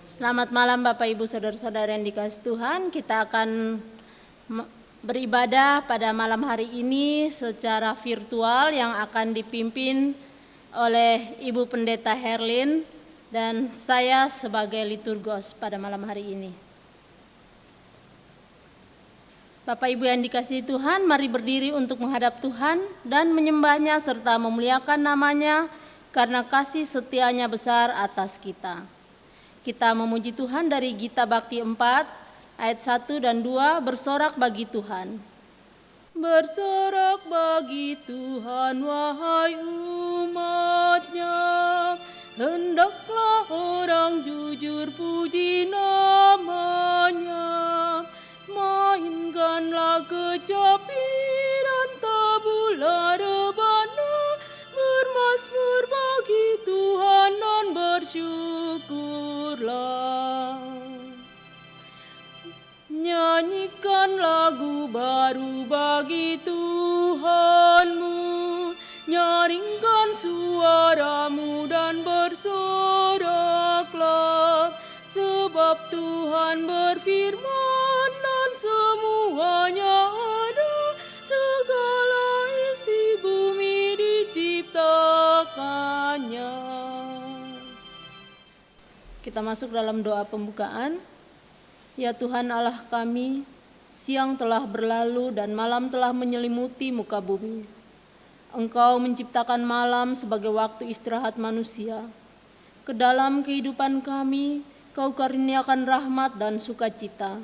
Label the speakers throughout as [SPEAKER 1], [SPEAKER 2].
[SPEAKER 1] Selamat malam Bapak Ibu Saudara-saudara yang dikasihi Tuhan. Kita akan beribadah pada malam hari ini secara virtual yang akan dipimpin oleh Ibu Pendeta Herlin dan saya sebagai liturgos pada malam hari ini. Bapak Ibu yang dikasihi Tuhan, mari berdiri untuk menghadap Tuhan dan menyembahnya serta memuliakan namanya karena kasih setianya besar atas kita. Kita memuji Tuhan dari Gita Bakti 4 ayat 1 dan 2, bersorak bagi Tuhan. Bersorak bagi Tuhan wahai umatnya, hendaklah orang jujur puji namanya. Mainkanlah kecapi dan tabula rebana, bermazmur bagi Tuhan dan bersyukurlah. Nyanyikan lagu baru bagi Tuhanmu, nyaringkan suaramu dan bersoraklah, sebab Tuhan berfirman dan semuanya ada, segala isi bumi diciptakannya. Kita masuk dalam doa pembukaan. Ya Tuhan Allah kami, siang telah berlalu dan malam telah menyelimuti muka bumi. Engkau menciptakan malam sebagai waktu istirahat manusia. Ke dalam kehidupan kami, Kau karuniakan rahmat dan sukacita.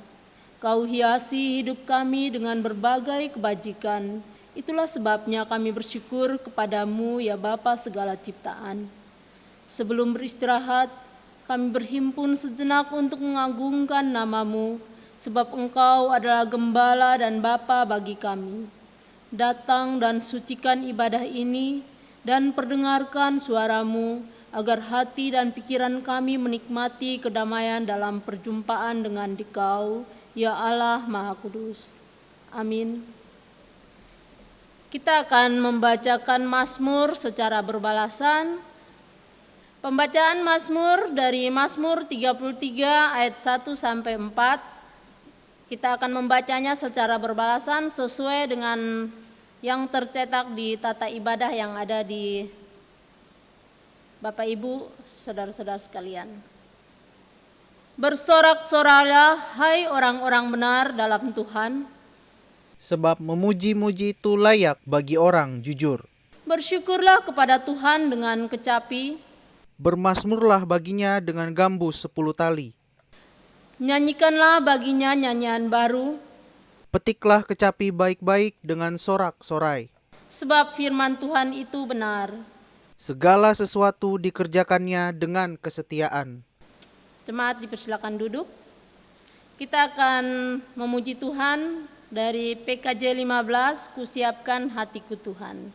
[SPEAKER 1] Kau hiasi hidup kami dengan berbagai kebajikan. Itulah sebabnya kami bersyukur kepadamu ya Bapa segala ciptaan. Sebelum beristirahat, kami berhimpun sejenak untuk mengagungkan namamu, sebab Engkau adalah Gembala dan Bapa bagi kami. Datang dan sucikan ibadah ini, dan perdengarkan suaramu, agar hati dan pikiran kami menikmati kedamaian dalam perjumpaan dengan Dikau, ya Allah Maha Kudus. Amin. Kita akan membacakan Mazmur secara berbalasan. Pembacaan Mazmur dari Mazmur 33 ayat 1 sampai 4. Kita akan membacanya secara berbalasan sesuai dengan yang tercetak di tata ibadah yang ada di Bapak Ibu, saudara-saudara sekalian. Bersorak-soraklah hai orang-orang benar dalam Tuhan,
[SPEAKER 2] sebab memuji-muji itu layak bagi orang jujur.
[SPEAKER 1] Bersyukurlah kepada Tuhan dengan kecapi,
[SPEAKER 2] Bermazmurlah baginya dengan gambus 10 tali.
[SPEAKER 1] Nyanyikanlah baginya nyanyian baru,
[SPEAKER 2] Petiklah kecapi baik-baik dengan sorak-sorai.
[SPEAKER 1] sebab firman Tuhan itu benar.
[SPEAKER 2] Segala sesuatu dikerjakannya dengan kesetiaan.
[SPEAKER 1] Jemaat dipersilakan duduk. Kita akan memuji Tuhan dari PKJ 15, Kusiapkan Hatiku Tuhan.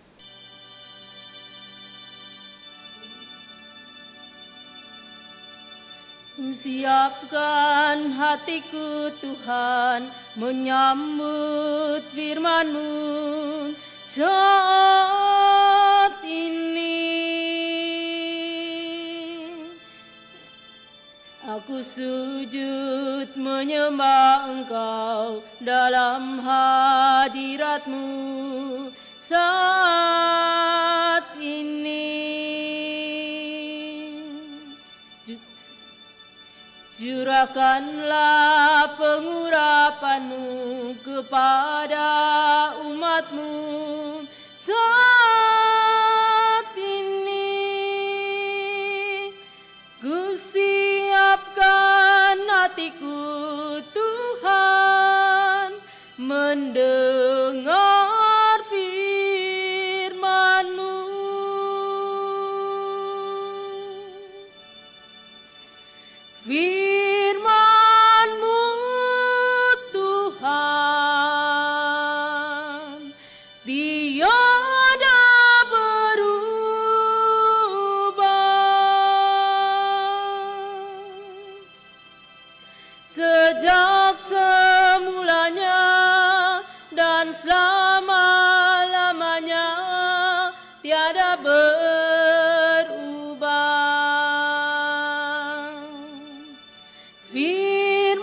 [SPEAKER 1] Kusiapkan hatiku Tuhan, menyambut firman-Mu saat ini. Aku sujud menyembah Engkau dalam hadirat-Mu saat ini. Curahkanlah pengurapan-Mu kepada umat-Mu saat ini. Kusiapkan hatiku Tuhan, mendengar firman-Mu. Firman-Mu Tuhan, tiada berubah. Sejak semulanya dan selama-lamanya tiada berubah. Firman-Mu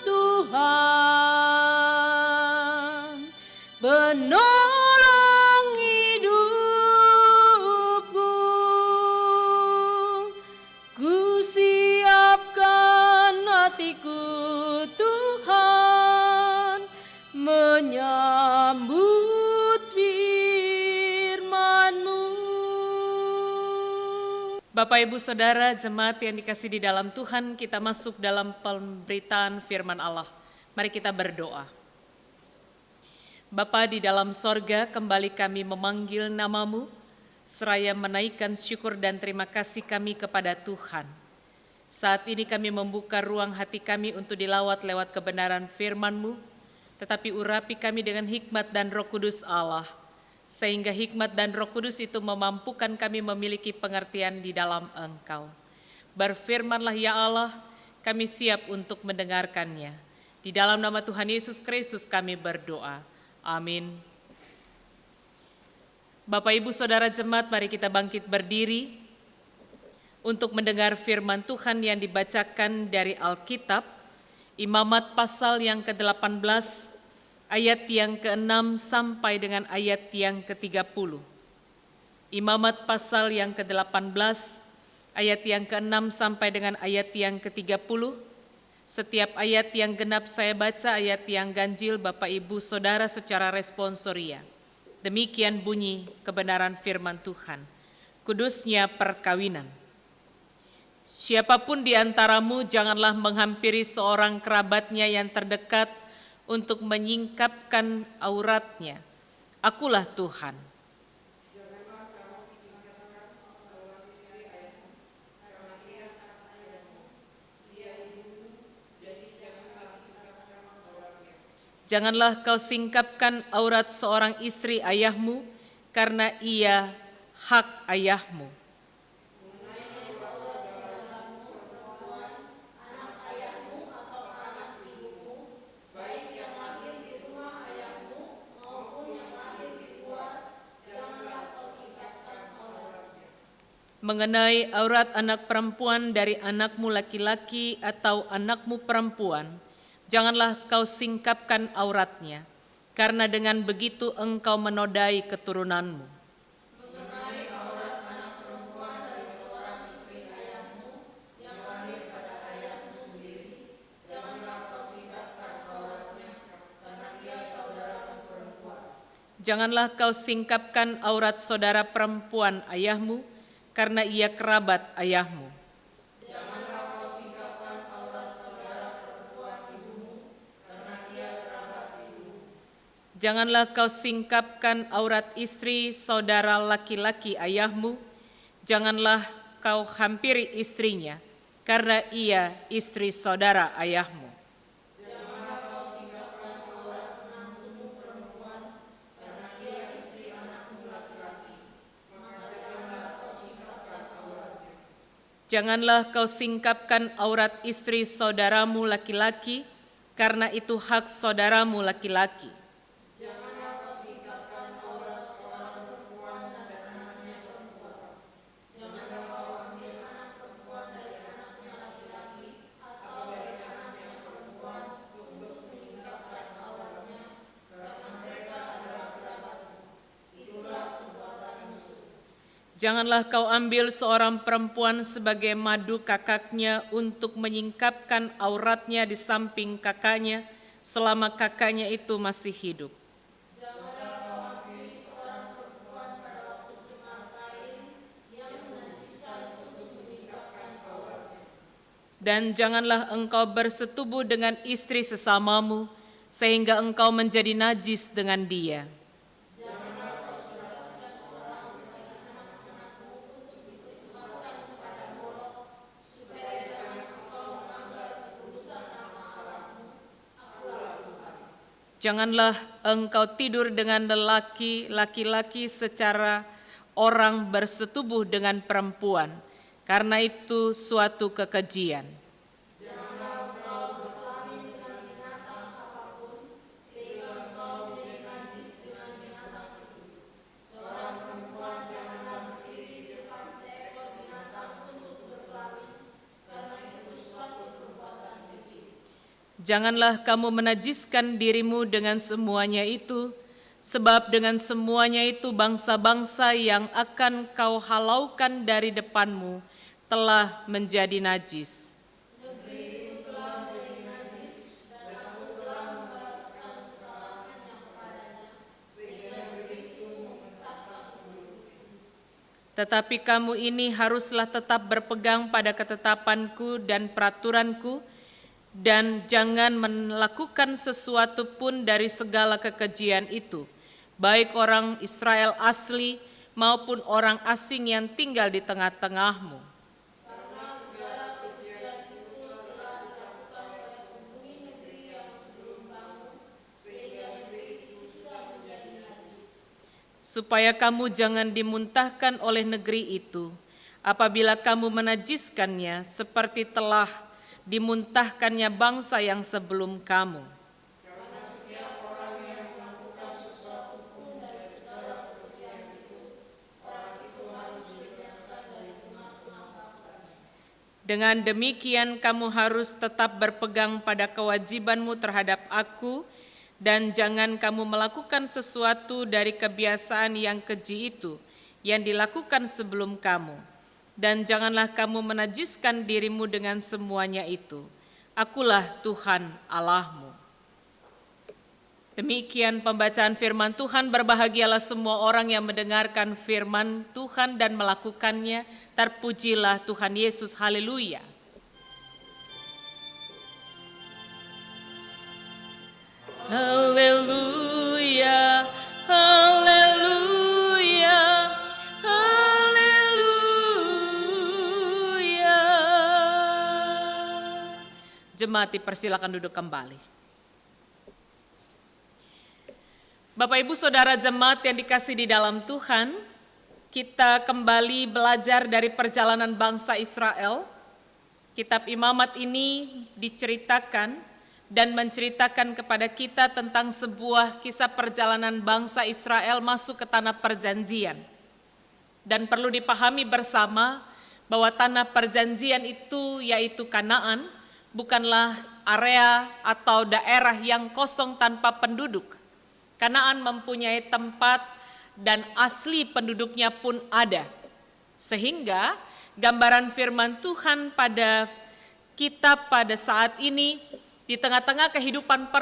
[SPEAKER 1] Tuhan, penolong hidupku. Ku siapkan hatiku Tuhan, menyambut firman-Mu.
[SPEAKER 3] Bapak, Ibu, Saudara, jemaat yang dikasihi di dalam Tuhan, kita masuk dalam pemberitaan firman Allah. Mari kita berdoa. Bapa di dalam sorga, kembali kami memanggil nama-Mu, seraya menaikkan syukur dan terima kasih kami kepada Tuhan. Saat ini kami membuka ruang hati kami untuk dilawat lewat kebenaran firman-Mu, tetapi urapi kami dengan hikmat dan Roh Kudus Allah, sehingga hikmat dan Roh Kudus itu memampukan kami memiliki pengertian di dalam Engkau. Berfirmanlah ya Allah, kami siap untuk mendengarkannya. Di dalam nama Tuhan Yesus Kristus kami berdoa. Amin. Bapak, Ibu, Saudara jemaat, mari kita bangkit berdiri untuk mendengar firman Tuhan yang dibacakan dari Alkitab, Imamat pasal yang ke-18, ayat yang ke-6 sampai dengan ayat yang ke-30. Imamat pasal yang ke-18, ayat yang ke-6 sampai dengan ayat yang ke-30. Setiap ayat yang genap saya baca, ayat yang ganjil Bapak Ibu Saudara secara responsoria. Demikian bunyi kebenaran firman Tuhan. Kudusnya perkawinan. Siapapun di antaramu janganlah menghampiri seorang kerabatnya yang terdekat untuk menyingkapkan auratnya. Akulah Tuhan. Janganlah kau singkapkan aurat seorang istri ayahmu, karena ia hak ayahmu. Mengenai aurat anak perempuan dari anakmu laki-laki atau anakmu perempuan, janganlah kau singkapkan auratnya, karena dengan begitu engkau menodai keturunanmu.
[SPEAKER 1] Mengenai aurat anak perempuan dari seorang istri ayahmu yang lahir pada ayahmu sendiri, janganlah kau singkapkan auratnya, karena ia saudaramu perempuan.
[SPEAKER 3] Janganlah kau singkapkan aurat saudara perempuan ayahmu, karena ia kerabat ayahmu.
[SPEAKER 1] Janganlah kau singkapkan aurat saudara perempuan ibumu, karena ia kerabat ibumu.
[SPEAKER 3] Janganlah kau singkapkan aurat istri saudara laki-laki ayahmu, janganlah kau hampiri istrinya, karena ia istri saudara ayahmu.
[SPEAKER 1] Janganlah kau singkapkan aurat menantumu perempuan, karena ia istri anakmu laki-laki, maka janganlah kau singkapkan auratnya.
[SPEAKER 3] Janganlah kau singkapkan aurat istri saudaramu laki-laki, karena itu hak saudaramu laki-laki.
[SPEAKER 1] Janganlah kau singkapkan aurat seorang perempuan dan anaknya perempuan. Janganlah kau ambil anak perempuan dari anaknya laki-laki atau dari anaknya perempuan untuk menyingkapkan auratnya, karena mereka adalah kerabatmu. Itulah perbuatan musuh.
[SPEAKER 3] Janganlah kau ambil seorang perempuan sebagai madu kakaknya untuk menyingkapkan auratnya di samping kakaknya selama kakaknya itu masih hidup.
[SPEAKER 1] Janganlah kau ambil seorang perempuan pada waktu cemar kain yang menajiskan untuk menyingkapkan auratnya.
[SPEAKER 3] Dan janganlah engkau bersetubuh dengan istri sesamamu, sehingga engkau menjadi najis dengan dia. Janganlah engkau tidur dengan laki-laki secara orang bersetubuh dengan perempuan, karena itu suatu kekejian.
[SPEAKER 1] Karena
[SPEAKER 3] Janganlah kamu menajiskan dirimu dengan semuanya itu, sebab dengan semuanya itu bangsa-bangsa yang akan kau halaukan dari depanmu telah menjadi najis. Tetapi kamu ini haruslah tetap berpegang pada ketetapanku dan peraturanku, dan jangan melakukan sesuatu pun dari segala kekejian itu, baik orang Israel asli maupun orang asing yang tinggal di tengah-tengahmu. Supaya kamu jangan dimuntahkan oleh negeri itu, apabila kamu menajiskannya seperti telah dimuntahkannya bangsa yang sebelum kamu. Dengan demikian kamu harus tetap berpegang pada kewajibanmu terhadap aku, dan jangan kamu melakukan sesuatu dari kebiasaan yang keji itu yang dilakukan sebelum kamu. Dan janganlah kamu menajiskan dirimu dengan semuanya itu. Akulah Tuhan Allahmu. Demikian pembacaan firman Tuhan. Berbahagialah semua orang yang mendengarkan firman Tuhan dan melakukannya. Terpujilah Tuhan Yesus. Haleluya. Haleluya, haleluya, haleluya. Jemaat dipersilakan duduk kembali. Bapak Ibu Saudara jemaat yang dikasihi di dalam Tuhan, kita kembali belajar dari perjalanan bangsa Israel. Kitab Imamat ini diceritakan dan menceritakan kepada kita tentang sebuah kisah perjalanan bangsa Israel masuk ke tanah perjanjian. Dan perlu dipahami bersama bahwa tanah perjanjian itu yaitu Kanaan, bukanlah area atau daerah yang kosong tanpa penduduk. Kanaan mempunyai tempat dan asli penduduknya pun ada. Sehingga gambaran firman Tuhan pada kita pada saat ini, di tengah-tengah kehidupan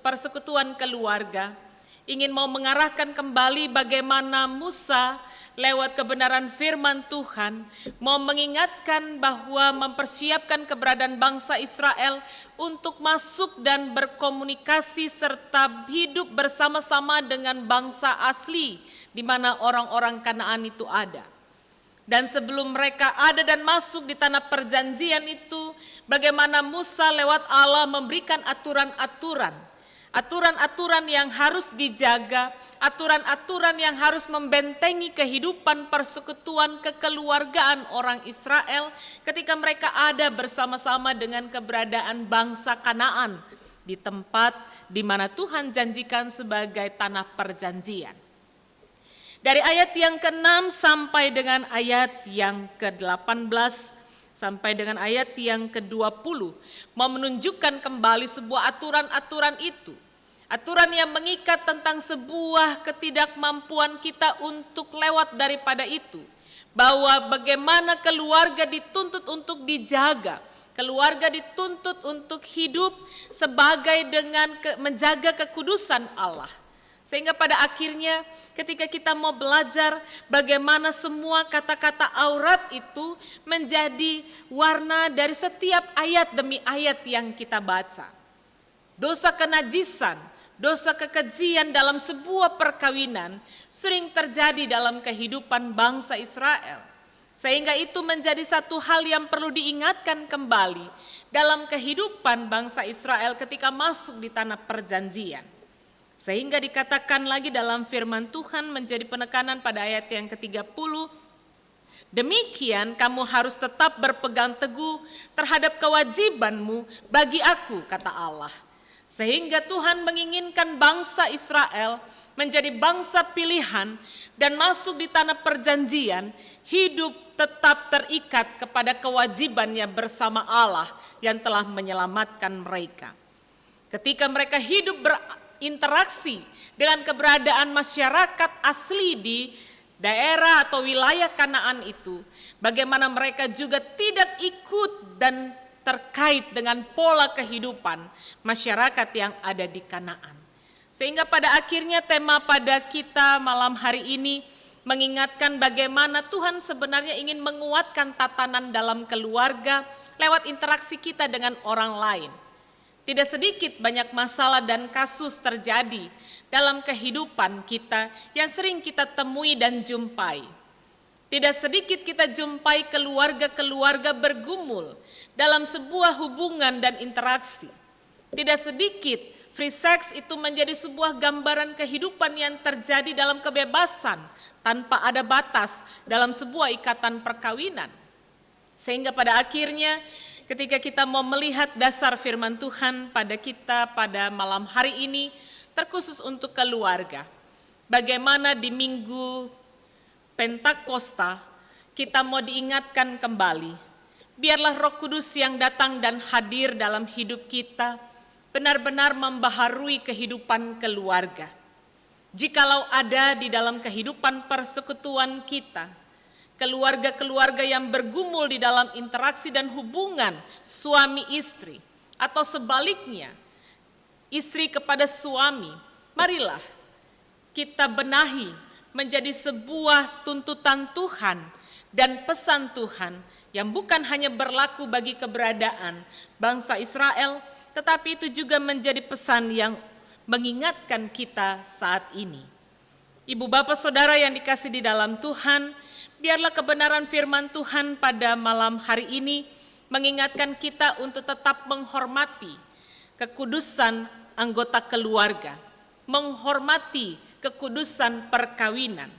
[SPEAKER 3] persekutuan keluarga, ingin mau mengarahkan kembali bagaimana Musa lewat kebenaran firman Tuhan mau mengingatkan bahwa mempersiapkan keberadaan bangsa Israel untuk masuk dan berkomunikasi serta hidup bersama-sama dengan bangsa asli di mana orang-orang Kanaan itu ada. Dan sebelum mereka ada dan masuk di tanah perjanjian itu, bagaimana Musa lewat Allah memberikan aturan-aturan yang harus dijaga, aturan-aturan yang harus membentengi kehidupan persekutuan kekeluargaan orang Israel ketika mereka ada bersama-sama dengan keberadaan bangsa Kanaan di tempat di mana Tuhan janjikan sebagai tanah perjanjian. Dari ayat yang ke-6 sampai dengan ayat yang ke-18 sampai dengan ayat yang ke-20 mau menunjukkan kembali sebuah aturan-aturan itu. Aturan yang mengikat tentang sebuah ketidakmampuan kita untuk lewat daripada itu. Bahwa bagaimana keluarga dituntut untuk dijaga. Keluarga dituntut untuk hidup sebagai dengan menjaga kekudusan Allah. Sehingga pada akhirnya ketika kita mau belajar bagaimana semua kata-kata aurat itu menjadi warna dari setiap ayat demi ayat yang kita baca. Dosa kenajisan, dosa kekejian dalam sebuah perkawinan sering terjadi dalam kehidupan bangsa Israel. Sehingga itu menjadi satu hal yang perlu diingatkan kembali dalam kehidupan bangsa Israel ketika masuk di tanah perjanjian. Sehingga dikatakan lagi dalam firman Tuhan menjadi penekanan pada ayat yang ke-30, demikian kamu harus tetap berpegang teguh terhadap kewajibanmu bagi aku, kata Allah. Sehingga Tuhan menginginkan bangsa Israel menjadi bangsa pilihan dan masuk di tanah perjanjian, hidup tetap terikat kepada kewajibannya bersama Allah yang telah menyelamatkan mereka. Ketika mereka hidup berinteraksi dengan keberadaan masyarakat asli di daerah atau wilayah Kanaan itu, bagaimana mereka juga tidak ikut dan terkait dengan pola kehidupan masyarakat yang ada di Kanaan. Sehingga pada akhirnya tema pada kita malam hari ini mengingatkan bagaimana Tuhan sebenarnya ingin menguatkan tatanan dalam keluarga lewat interaksi kita dengan orang lain. Tidak sedikit banyak masalah dan kasus terjadi dalam kehidupan kita yang sering kita temui dan jumpai. Tidak sedikit kita jumpai keluarga-keluarga bergumul dalam sebuah hubungan dan interaksi. Tidak sedikit free sex itu menjadi sebuah gambaran kehidupan yang terjadi dalam kebebasan tanpa ada batas dalam sebuah ikatan perkawinan. Sehingga pada akhirnya ketika kita mau melihat dasar firman Tuhan pada kita pada malam hari ini, terkhusus untuk keluarga. Bagaimana di Minggu Pentakosta kita mau diingatkan kembali. Biarlah Roh Kudus yang datang dan hadir dalam hidup kita benar-benar membaharui kehidupan keluarga. Jikalau ada di dalam kehidupan persekutuan kita, keluarga-keluarga yang bergumul di dalam interaksi dan hubungan suami istri, atau sebaliknya, istri kepada suami, marilah kita benahi menjadi sebuah tuntutan Tuhan dan pesan Tuhan yang bukan hanya berlaku bagi keberadaan bangsa Israel, tetapi itu juga menjadi pesan yang mengingatkan kita saat ini. Ibu bapak saudara yang dikasih di dalam Tuhan, biarlah kebenaran firman Tuhan pada malam hari ini mengingatkan kita untuk tetap menghormati kekudusan anggota keluarga, menghormati kekudusan perkawinan,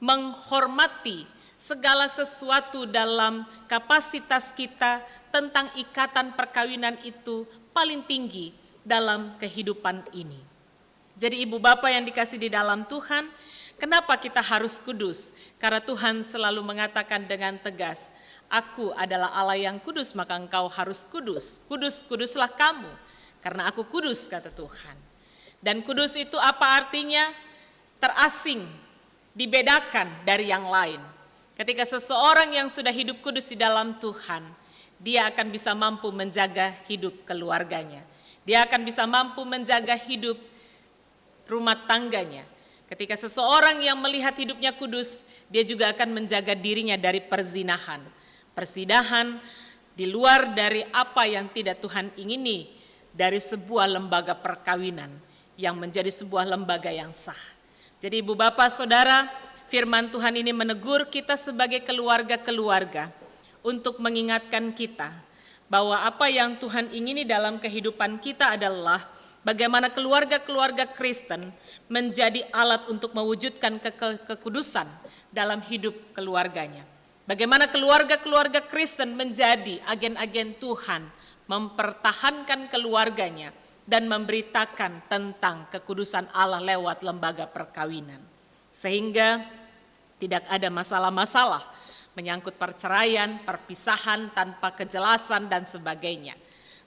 [SPEAKER 3] menghormati segala sesuatu dalam kapasitas kita tentang ikatan perkawinan itu paling tinggi dalam kehidupan ini. Jadi ibu bapak yang dikasih di dalam Tuhan, kenapa kita harus kudus? Karena Tuhan selalu mengatakan dengan tegas, Aku adalah Allah yang kudus, maka engkau harus kudus. Kudus, kuduslah kamu, karena aku kudus, kata Tuhan. Dan kudus itu apa artinya? Terasing, dibedakan dari yang lain. Ketika seseorang yang sudah hidup kudus di dalam Tuhan, dia akan bisa mampu menjaga hidup keluarganya. Dia akan bisa mampu menjaga hidup rumah tangganya. Ketika seseorang yang melihat hidupnya kudus, dia juga akan menjaga dirinya dari perzinahan. Persinahan di luar dari apa yang tidak Tuhan ingini dari sebuah lembaga perkawinan yang menjadi sebuah lembaga yang sah. Jadi ibu bapak saudara, firman Tuhan ini menegur kita sebagai keluarga-keluarga untuk mengingatkan kita bahwa apa yang Tuhan ingini dalam kehidupan kita adalah bagaimana keluarga-keluarga Kristen menjadi alat untuk mewujudkan kekudusan dalam hidup keluarganya. Bagaimana keluarga-keluarga Kristen menjadi agen-agen Tuhan, mempertahankan keluarganya dan memberitakan tentang kekudusan Allah lewat lembaga perkawinan. Sehingga tidak ada masalah-masalah menyangkut perceraian, perpisahan tanpa kejelasan dan sebagainya.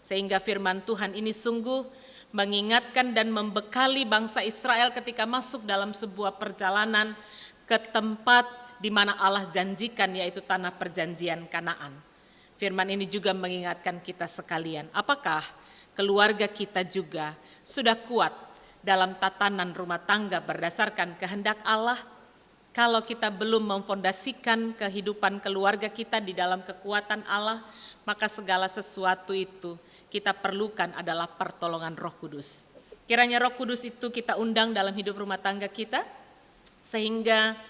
[SPEAKER 3] Sehingga firman Tuhan ini sungguh mengingatkan dan membekali bangsa Israel ketika masuk dalam sebuah perjalanan ke tempat di mana Allah janjikan, yaitu tanah perjanjian Kanaan. Firman ini juga mengingatkan kita sekalian, apakah keluarga kita juga sudah kuat dalam tatanan rumah tangga berdasarkan kehendak Allah? Kalau kita belum memfondasikan kehidupan keluarga kita di dalam kekuatan Allah, maka segala sesuatu itu kita perlukan adalah pertolongan Roh Kudus. Kiranya Roh Kudus itu kita undang dalam hidup rumah tangga kita, sehingga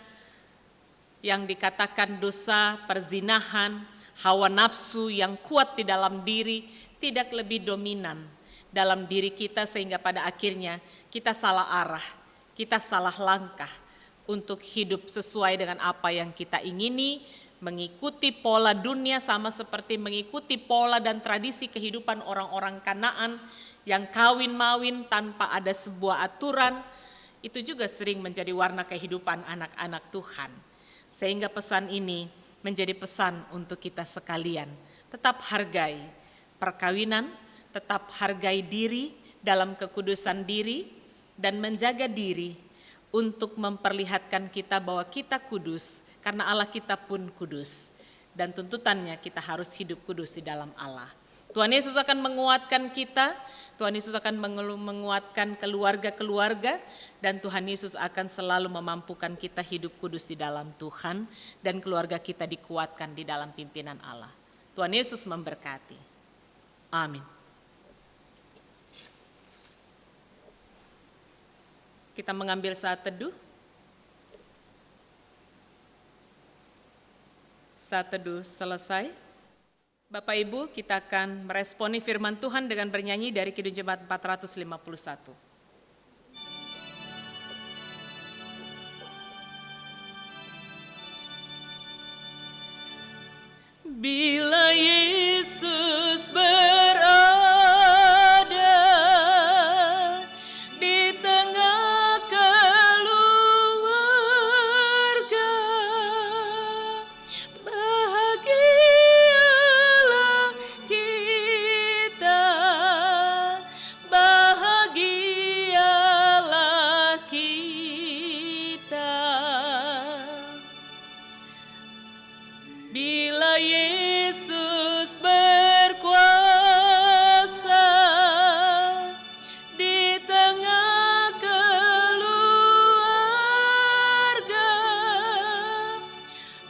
[SPEAKER 3] yang dikatakan dosa, perzinahan, hawa nafsu yang kuat di dalam diri tidak lebih dominan dalam diri kita, sehingga pada akhirnya kita salah arah, kita salah langkah untuk hidup sesuai dengan apa yang kita ingini, mengikuti pola dunia sama seperti mengikuti pola dan tradisi kehidupan orang-orang Kanaan yang kawin-mawin tanpa ada sebuah aturan, itu juga sering menjadi warna kehidupan anak-anak Tuhan. Sehingga pesan ini menjadi pesan untuk kita sekalian. Tetap hargai perkawinan, tetap hargai diri dalam kekudusan diri, dan menjaga diri untuk memperlihatkan kita bahwa kita kudus, karena Allah kita pun kudus. Dan tuntutannya kita harus hidup kudus di dalam Allah. Tuhan Yesus akan menguatkan kita, Tuhan Yesus akan menguatkan keluarga-keluarga, dan Tuhan Yesus akan selalu memampukan kita hidup kudus di dalam Tuhan, dan keluarga kita dikuatkan di dalam pimpinan Allah. Tuhan Yesus memberkati. Amin. Kita mengambil saat teduh. Saat teduh selesai. Bapak Ibu, kita akan meresponi firman Tuhan dengan bernyanyi dari Kidung Jemaat 451. Bila Yesus berada di tengah keluarga, bahagialah kita, bahagialah kita. Bila Yesus berkuasa di tengah keluarga,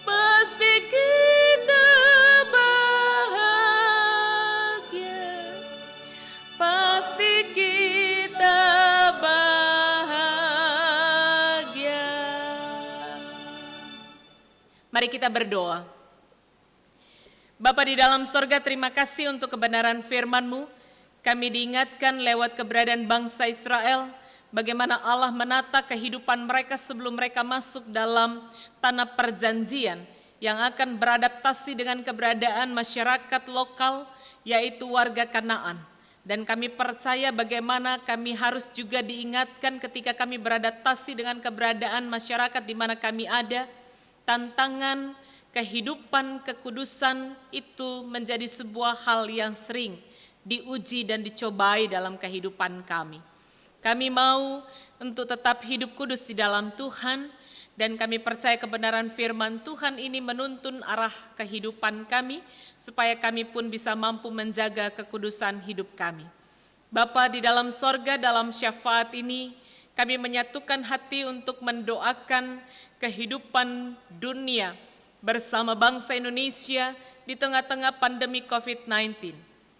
[SPEAKER 3] pasti kita bahagia, pasti kita bahagia. Mari kita berdoa. Bapa di dalam sorga, terima kasih untuk kebenaran firman-Mu. Kami diingatkan lewat keberadaan bangsa Israel, bagaimana Allah menata kehidupan mereka sebelum mereka masuk dalam tanah perjanjian yang akan beradaptasi dengan keberadaan masyarakat lokal, yaitu warga Kanaan. Dan kami percaya bagaimana kami harus juga diingatkan ketika kami beradaptasi dengan keberadaan masyarakat di mana kami ada, tantangan kehidupan kekudusan itu menjadi sebuah hal yang sering diuji dan dicobai dalam kehidupan kami. Kami mau untuk tetap hidup kudus di dalam Tuhan, dan kami percaya kebenaran firman Tuhan ini menuntun arah kehidupan kami, supaya kami pun bisa mampu menjaga kekudusan hidup kami. Bapa di dalam sorga, dalam syafaat ini, kami menyatukan hati untuk mendoakan kehidupan dunia, bersama bangsa Indonesia di tengah-tengah pandemi COVID-19.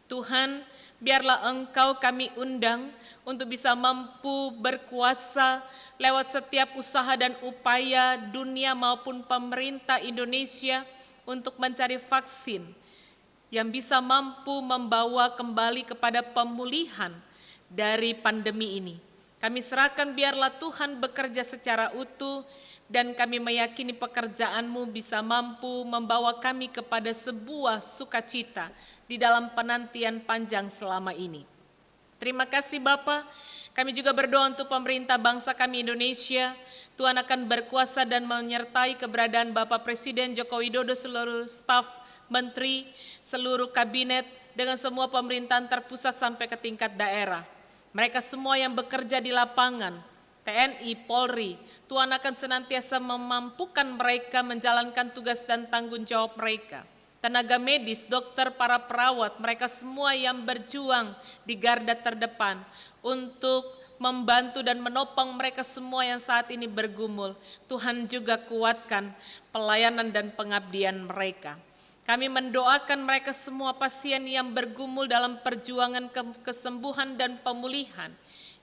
[SPEAKER 3] Tuhan, biarlah Engkau kami undang untuk bisa mampu berkuasa lewat setiap usaha dan upaya dunia maupun pemerintah Indonesia untuk mencari vaksin yang bisa mampu membawa kembali kepada pemulihan dari pandemi ini. Kami serahkan biarlah Tuhan bekerja secara utuh, dan kami meyakini pekerjaan-Mu bisa mampu membawa kami kepada sebuah sukacita di dalam penantian panjang selama ini. Terima kasih Bapa. Kami juga berdoa untuk pemerintah bangsa kami Indonesia. Tuhan akan berkuasa dan menyertai keberadaan Bapak Presiden Joko Widodo, seluruh staf menteri, seluruh kabinet, dengan semua pemerintahan terpusat sampai ke tingkat daerah. Mereka semua yang bekerja di lapangan, TNI, Polri, Tuhan akan senantiasa memampukan mereka menjalankan tugas dan tanggung jawab mereka. Tenaga medis, dokter, para perawat, mereka semua yang berjuang di garda terdepan untuk membantu dan menopang mereka semua yang saat ini bergumul. Tuhan juga kuatkan pelayanan dan pengabdian mereka. Kami mendoakan mereka semua pasien yang bergumul dalam perjuangan kesembuhan dan pemulihan,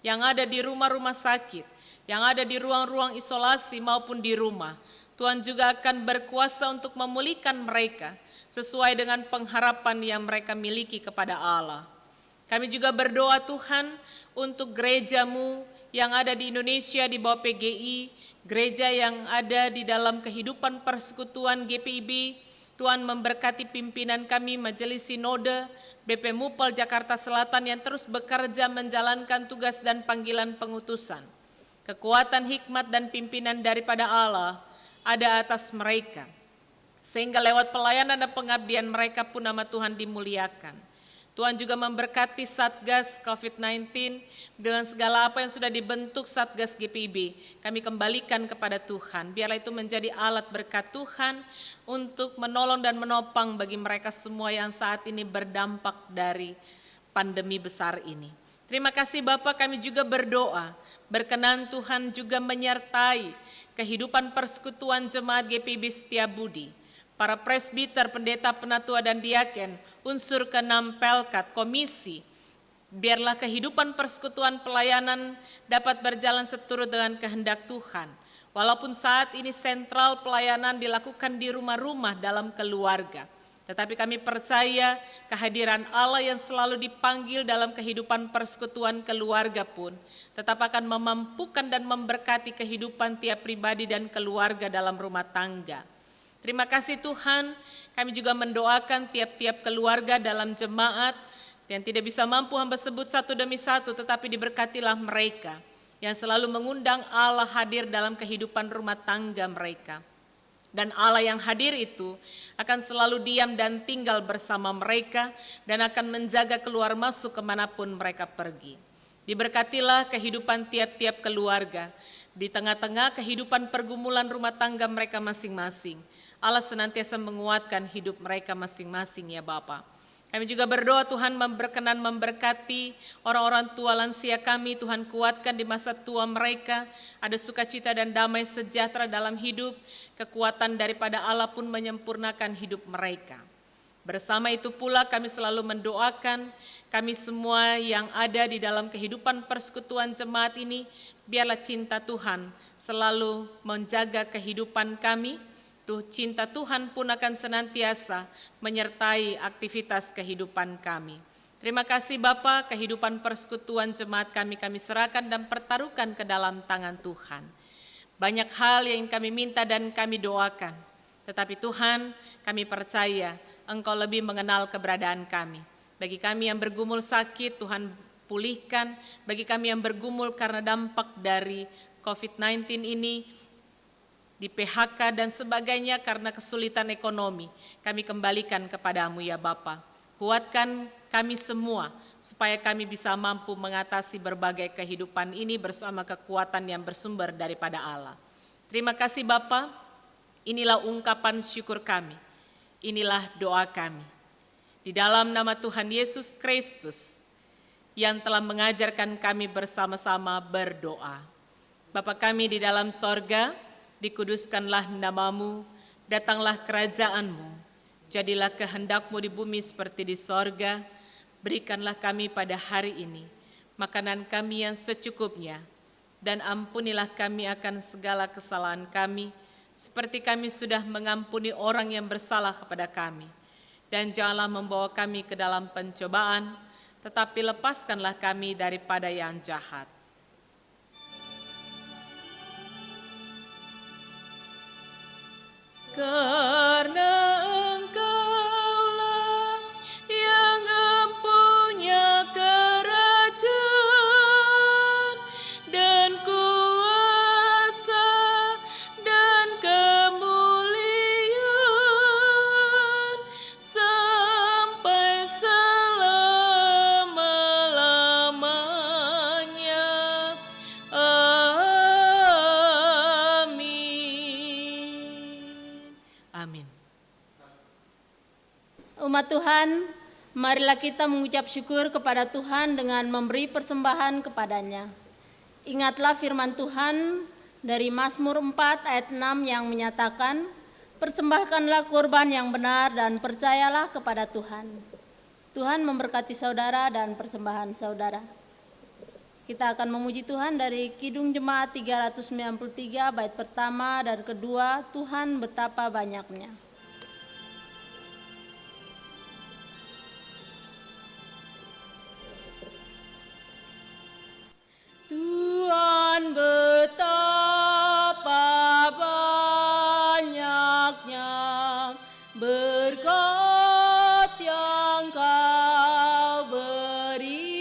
[SPEAKER 3] yang ada di rumah-rumah sakit, yang ada di ruang-ruang isolasi maupun di rumah. Tuhan juga akan berkuasa untuk memulihkan mereka sesuai dengan pengharapan yang mereka miliki kepada Allah. Kami juga berdoa Tuhan untuk gereja-Mu yang ada di Indonesia di bawah PGI, gereja yang ada di dalam kehidupan persekutuan GPIB. Tuhan memberkati pimpinan kami, Majelis Sinode, BP Mupol Jakarta Selatan yang terus bekerja menjalankan tugas dan panggilan pengutusan. kekuatan, hikmat, dan pimpinan daripada Allah ada atas mereka, sehingga lewat pelayanan dan pengabdian mereka pun nama Tuhan dimuliakan. Tuhan juga memberkati Satgas COVID-19 dengan segala apa yang sudah dibentuk Satgas GPIB. Kami kembalikan kepada Tuhan. Biarlah itu menjadi alat berkat Tuhan untuk menolong dan menopang bagi mereka semua yang saat ini berdampak dari pandemi besar ini. Terima kasih Bapak, kami juga berdoa. Berkenan Tuhan juga menyertai kehidupan persekutuan jemaat GPIB Setiabudi. Para presbiter, pendeta, penatua, dan diaken, unsur ke-6 Pelkat, komisi, biarlah kehidupan persekutuan pelayanan dapat berjalan seturut dengan kehendak Tuhan. Walaupun saat ini sentral pelayanan dilakukan di rumah-rumah dalam keluarga, tetapi kami percaya kehadiran Allah yang selalu dipanggil dalam kehidupan persekutuan keluarga pun tetap akan memampukan dan memberkati kehidupan tiap pribadi dan keluarga dalam rumah tangga. Terima kasih Tuhan, kami juga mendoakan tiap-tiap keluarga dalam jemaat yang tidak bisa mampu hamba sebut satu demi satu, tetapi diberkatilah mereka yang selalu mengundang Allah hadir dalam kehidupan rumah tangga mereka. Dan Allah yang hadir itu akan selalu diam dan tinggal bersama mereka dan akan menjaga keluar masuk kemanapun mereka pergi. Diberkatilah kehidupan tiap-tiap keluarga di tengah-tengah kehidupan pergumulan rumah tangga mereka masing-masing. Allah senantiasa menguatkan hidup mereka masing-masing ya Bapa. Kami juga berdoa Tuhan berkenan memberkati orang-orang tua lansia kami. Tuhan kuatkan di masa tua mereka, ada sukacita dan damai sejahtera dalam hidup. Kekuatan daripada Allah pun menyempurnakan hidup mereka. Bersama itu pula kami selalu mendoakan kami semua yang ada di dalam kehidupan persekutuan jemaat ini, biarlah cinta Tuhan selalu menjaga kehidupan kami. Cinta Tuhan pun akan senantiasa menyertai aktivitas kehidupan kami. Terima kasih Bapa, kehidupan persekutuan jemaat kami serahkan dan pertaruhkan ke dalam tangan Tuhan. Banyak hal yang kami minta dan kami doakan, tetapi Tuhan kami percaya Engkau lebih mengenal keberadaan kami. Bagi kami yang bergumul sakit, Tuhan pulihkan. Bagi kami yang bergumul karena dampak dari COVID-19 ini, di PHK dan sebagainya karena kesulitan ekonomi, kami kembalikan kepadamu ya Bapa. Kuatkan kami semua supaya kami bisa mampu mengatasi berbagai kehidupan ini bersama kekuatan yang bersumber daripada Allah. Terima kasih Bapa, inilah ungkapan syukur kami, inilah doa kami. Di dalam nama Tuhan Yesus Kristus yang telah mengajarkan kami bersama-sama berdoa. Bapa kami di dalam sorga, dikuduskanlah namamu, datanglah kerajaanmu, jadilah kehendakmu di bumi seperti di sorga. Berikanlah kami pada hari ini makanan kami yang secukupnya, dan ampunilah kami akan segala kesalahan kami, seperti kami sudah mengampuni orang yang bersalah kepada kami. Dan janganlah membawa kami ke dalam pencobaan, tetapi lepaskanlah kami daripada yang jahat. Karena Engkaulah yang empunya kerajaan dan kuasa dan kemuliaan sampai selama-lamanya. Amin.
[SPEAKER 1] Umat Tuhan, marilah kita mengucap syukur kepada Tuhan dengan memberi persembahan kepadanya. Ingatlah firman Tuhan dari Mazmur 4 ayat 6 yang menyatakan, persembahkanlah kurban yang benar dan percayalah kepada Tuhan. Tuhan memberkati saudara dan persembahan saudara. Kita akan memuji Tuhan dari Kidung Jemaat 393 bait pertama dan kedua, Tuhan betapa banyaknya. Tuhan betapa banyaknya berkat yang Kau beri.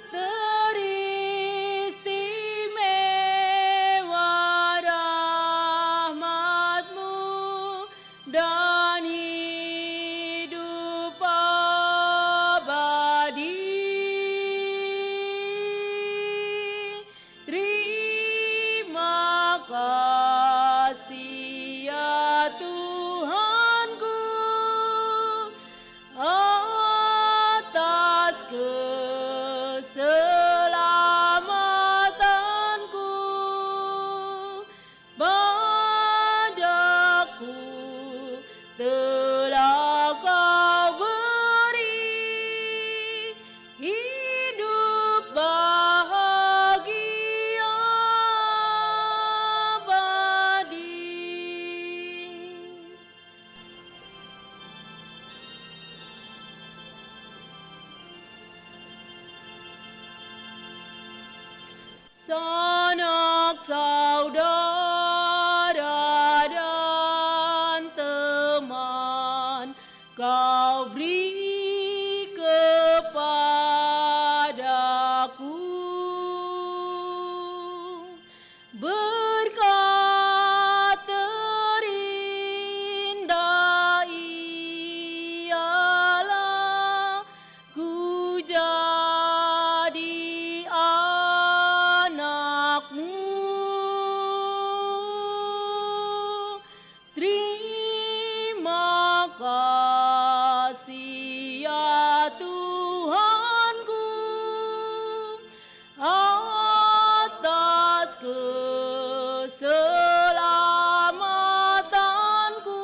[SPEAKER 1] Terima sanak saudara dan teman, Kau beri kepadaku. Berkat terindah ialah ku jadi anakmu. Terima kasih ya Tuhanku atas keselamatanku.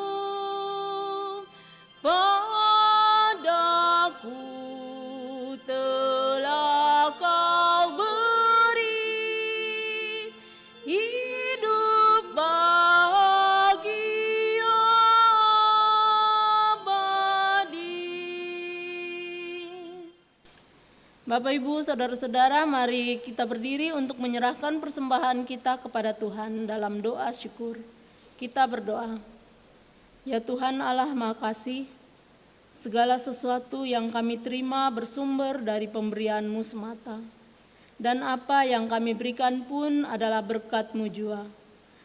[SPEAKER 1] Padaku telah Kau beri hidup bahagia abadi. Bapak, Ibu, saudara-saudara, mari kita berdiri untuk menyerahkan persembahan kita kepada Tuhan dalam doa syukur. Kita berdoa. Ya Tuhan Allah Maha Kasih, segala sesuatu yang kami terima bersumber dari pemberian-Mu semata. Dan apa yang kami berikan pun adalah berkat-Mu jua.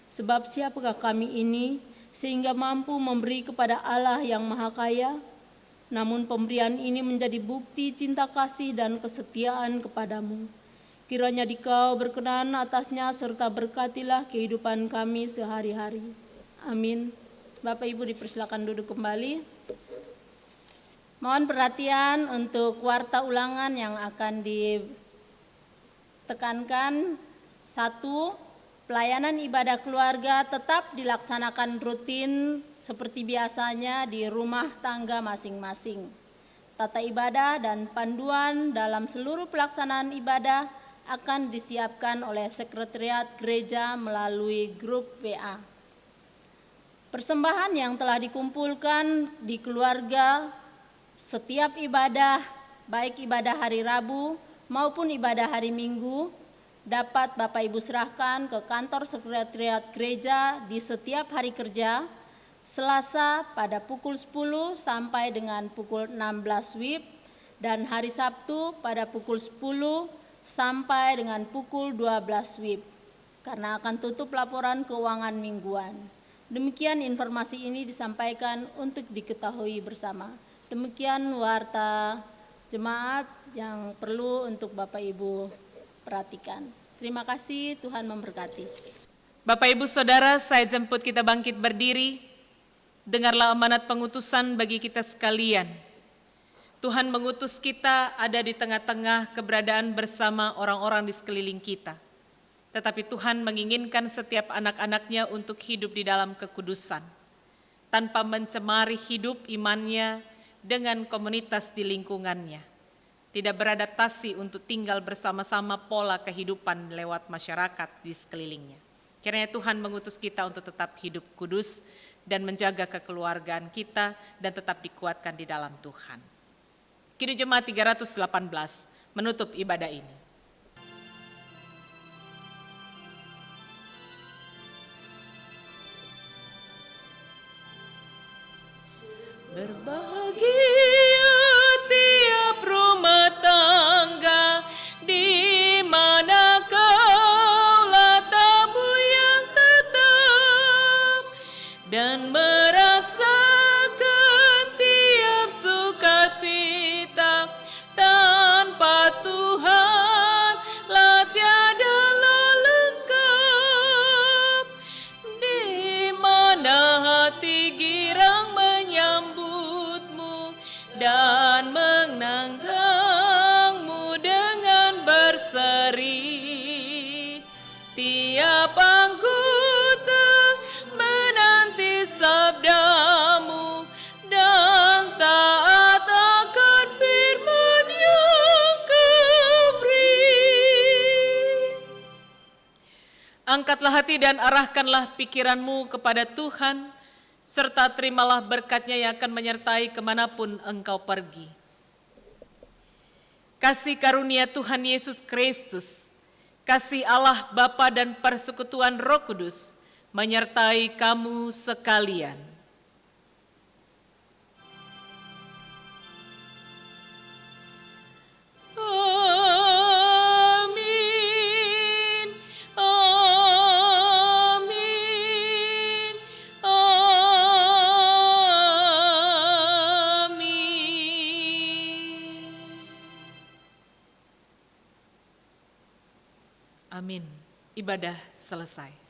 [SPEAKER 1] Sebab siapakah kami ini sehingga mampu memberi kepada Allah yang Maha Kaya? Namun pemberian ini menjadi bukti cinta kasih dan kesetiaan kepadamu. Kiranya Dikau berkenan atasnya serta berkatilah kehidupan kami sehari-hari. Amin. Bapak Ibu dipersilakan duduk kembali. Mohon perhatian untuk warta ulangan yang akan ditekankan. 1. Pelayanan ibadah keluarga tetap dilaksanakan rutin seperti biasanya di rumah tangga masing-masing. Tata ibadah dan panduan dalam seluruh pelaksanaan ibadah akan disiapkan oleh sekretariat gereja melalui grup WA. Persembahan yang telah dikumpulkan di keluarga setiap ibadah, baik ibadah hari Rabu maupun ibadah hari Minggu, dapat Bapak Ibu serahkan ke kantor sekretariat gereja di setiap hari kerja, Selasa pada pukul 10 sampai dengan pukul 16 WIB, dan hari Sabtu pada pukul 10 sampai dengan pukul 12 WIB, karena akan tutup laporan keuangan mingguan. Demikian informasi ini disampaikan untuk diketahui bersama. Demikian warta jemaat yang perlu untuk Bapak Ibu perhatikan. Terima kasih, Tuhan memberkati.
[SPEAKER 3] Bapak Ibu Saudara, saya jemput kita bangkit berdiri. Dengarlah amanat pengutusan bagi kita sekalian. Tuhan mengutus kita ada di tengah-tengah keberadaan bersama orang-orang di sekeliling kita. Tetapi Tuhan menginginkan setiap anak-anaknya untuk hidup di dalam kekudusan, tanpa mencemari hidup imannya dengan komunitas di lingkungannya. Tidak beradaptasi untuk tinggal bersama-sama pola kehidupan lewat masyarakat di sekelilingnya. Kiranya Tuhan mengutus kita untuk tetap hidup kudus dan menjaga kekeluargaan kita dan tetap dikuatkan di dalam Tuhan. Kidung Jemaat 318 menutup ibadah ini. Berbahagia tiap rumah tangga di mana kaulah tamu yang tetap dan merasakan tiap sukacita tanpa Tuhan lah tiada lengkap, di mana hati girang menyambutmu dan menandangmu dengan berseri. Tiap anggota menanti sabdamu dan taat akan firman yang Kau beri. Angkatlah hati dan arahkanlah pikiranmu kepada Tuhan, serta terimalah berkat-Nya yang akan menyertai kemanapun engkau pergi. Kasih karunia Tuhan Yesus Kristus, kasih Allah Bapa dan persekutuan Roh Kudus menyertai kamu sekalian. Amin. Amin. Amin. Amin. Ibadah selesai.